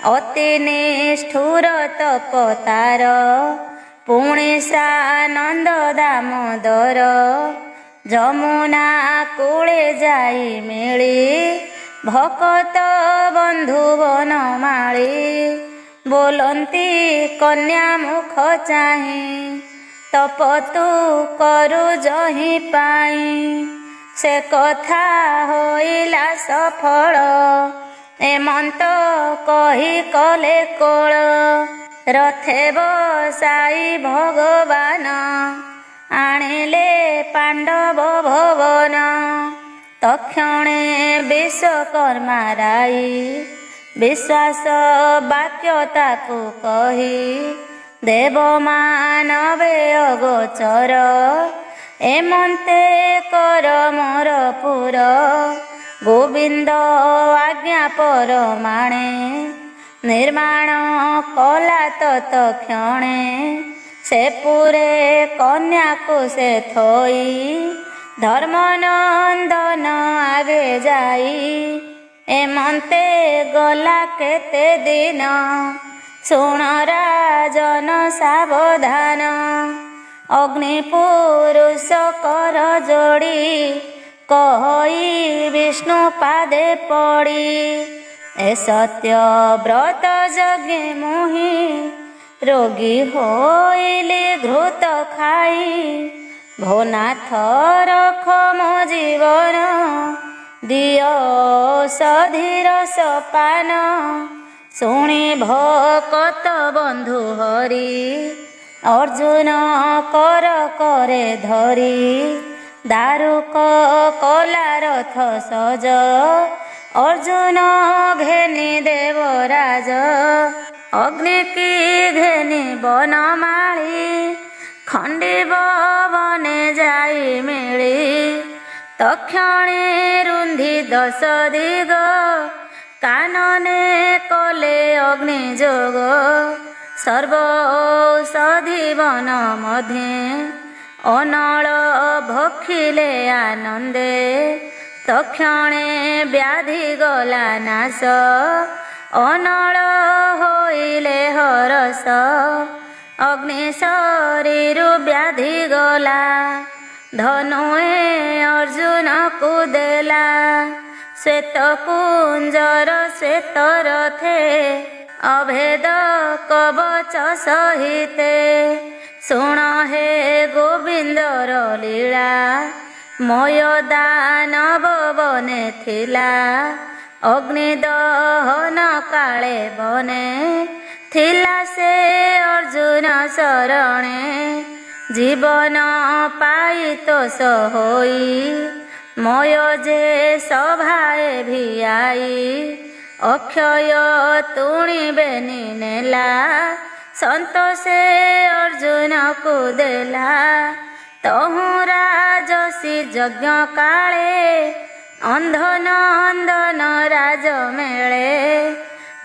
ଅତି ନିଷ୍ଠୁର ତପ ତାର ପୁଣି ସାନନ୍ଦ ଦାମୋଦର ଯମୁନା କୂଳେ ଯାଇ ମିଳି ଭକତ ବନ୍ଧୁ ବନମାଳି ବୋଲନ୍ତି କନ୍ୟା ମୁଖ ଚାହିଁ ତପ ତୁ କରୁ ଯହିଁ ପାଇଁ ସେ କଥା ହୋଇଲା ସଫଳ ଏମନ୍ତ କହି କଲେ କୋଳ ରଥେ ବସାଇ ଭଗବାନ ଆଣିଲେ ପାଣ୍ଡବ ଭବନ ତକ୍ଷଣେ ବିଶ୍ୱକର୍ମା ରାଇ ବିଶ୍ୱାସ ବାକ୍ୟ ତାକୁ କହି ଦେବମାନବେ ଅଗୋଚର ଏମନ୍ତେ କର ମୋର ପୁର ଗୋବିନ୍ଦ ଆଜ୍ଞା ପରମାଣେ ନିର୍ମାଣ କଲା ତତକ୍ଷଣେ ସେ ପୁରେ କନ୍ୟାକୁ ସେ ଥୋଇ ଧର୍ମନନ୍ଦନ ଆଗେ ଯାଇ ଏମନ୍ତେ ଗଲା କେତେ ଦିନ ଶୁଣ ରାଜନ ସାବଧାନ ଅଗ୍ନି ପୁରୁଷ କର ଯୋଡ଼ି କହି ବିଷ୍ଣୁ ପାଦେ ପଡ଼ି ଏ ସତ୍ୟ ବ୍ରତ ଯଜ୍ଞେ ମୁହିଁ ରୋଗୀ ହୋଇଲି ଘୃତ ଖାଇ, ଭୋନାଥ ରଖ ମୋ ଜୀବନ, ଦିଅ ଔଷଧୀର ସପାନ। ଶୁଣି ଭକତ ବନ୍ଧୁ ହରି, ଅର୍ଜୁନ କର କରେ ଧରି, ଦାରୁକ କଲା ରଥ ସଜ, ଅର୍ଜୁନ ଘେନି ଦେବରାଜ। ଅଗ୍ନି କି ଘେନି ବନମାଳି, ଖଣ୍ଡିବ ବନେ ଯାଇ ମିଳି, ତକ୍ଷଣେ ରୁନ୍ଧି 10 ଦିଗ, କାନନେ କଲେ ଅଗ୍ନି ଯୋଗ। ସର୍ବ ଔଷଧି ବନ ମଧ୍ୟେ, ଅନଳ ଭକ୍ଷିଲେ ଆନନ୍ଦେ, ତକ୍ଷଣେ ବ୍ୟାଧି ଗଲା ନାଶ, ଅନଳ ହୋଇଲେ ହରସ। ଅଗ୍ନି ଶରୀରୁ ବ୍ୟାଧି ଗଲା, ଧନୁଏ ଅର୍ଜୁନକୁ ଦେଲା, ଶ୍ଵେତ କୁଞ୍ଜର ଶ୍ଵେତ ରଥେ, ଅଭେଦ କବଚ ସହିତେ। ଶୁଣ ହେ ଗୋବିନ୍ଦର ଲୀଳା, ମୟ ଦାନବ ବନେ ଥିଲା, ଅଗ୍ନି ଦହନ କାଳେ ବନେ, ଥିଲା ସେ ଅର୍ଜୁନ ଶରଣେ। ଜୀବନ ପାଇ ତୋଷ ହୋଇ, ମୟ ଯେ ସଭାଏ ଭିଆଇ, ଅକ୍ଷୟ ତୁଣିବେନି ନେଲା, ସନ୍ତୋଷେ ଅର୍ଜୁନକୁ ଦେଲା। ତହୁଁ ରାଜସି ଯଜ୍ଞ କାଳେ, ଅନ୍ଧନନ୍ଦନ ରାଜ ମେଳେ,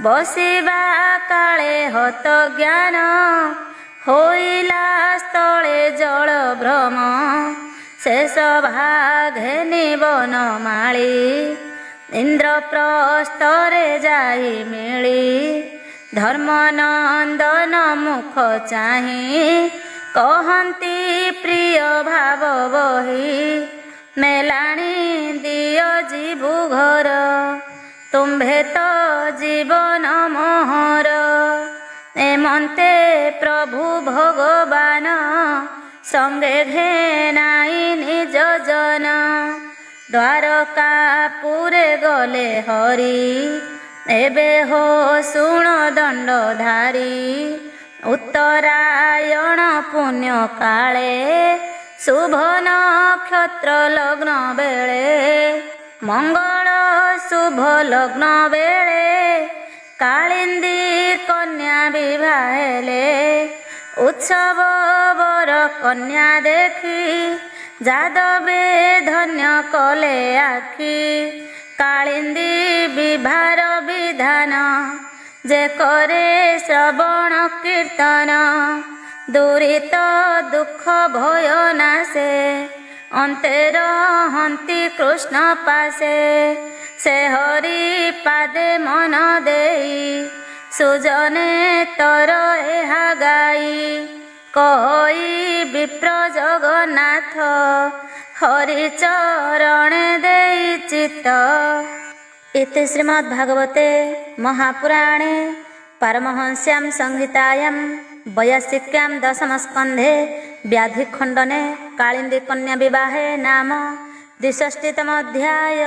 ବସିବା କାଳେ ହତ ଜ୍ଞାନ, ହୋଇଲା ସ୍ଥଳେ ଜଳ ଭ୍ରମ। ଶେଷ ଭାଘେନି ବନମାଳି, ଇନ୍ଦ୍ରପ୍ରସ୍ଥରେ ଯାଇ ମିଳି, ଧର୍ମନନ୍ଦନ ମୁଖ ଚାହିଁ, କହନ୍ତି ପ୍ରିୟ ଭାବ ବହି, ମେଲାଣି ଦିଅ ଯିବୁ ଘର, ତୁମ୍ଭେ ତ ଜୀବନ ମୋହର। ଏମନ୍ତେ ପ୍ରଭୁ ଭଗବାନ, ସଙ୍ଗେ ଘେନାଇ ନିଜ ଜନ, ଦ୍ୱାରକାପୁରେ ଗଲେ ହରି, ଏବେ ହୋ ଶୁଣ ଦଣ୍ଡଧାରୀ। ଉତ୍ତରାୟଣ ପୁଣ୍ୟ କାଳେ, ଶୁଭ ନକ୍ଷତ୍ର ଲଗ୍ନ ବେଳେ, ମଙ୍ଗଳ ଶୁଭ ଲଗ୍ନ ବେଳେ, କାଳିନ୍ଦୀ କନ୍ୟା ବିଭା ହେଲେ। ଉତ୍ସବ ବର କନ୍ୟା ଦେଖି, ଯାଦବେ ଧନ୍ୟ କଲେ ଆଖି, କାଳିନ୍ଦୀ ବିଭାର ବିଧାନ, ଯେ କରେ ଶ୍ରବଣ କୀର୍ତ୍ତନ। ଦୁରିତ ଦୁଃଖ ଭୟ ନାଶେ, ଅନ୍ତେ ରହନ୍ତି କୃଷ୍ଣ ପାଶେ। ସେ ହରି ପାଦେ ମନ ଦେଇ, ସୁଜନେ ତର ଏହା ଗାଇ, କହି ବିପ୍ର ଜଗନ୍ନାଥ, ହରି ଚରଣେ ଦେଇ ଚିତ୍ତ। इति श्रीमद्भागवते महापुराणे पारमहंस्यां संहितायां वैयासिक्यां दशमस्कन्धे व्याधिखण्डने कालिन्दी कन्या विवाहे नाम 63तमोऽध्याय।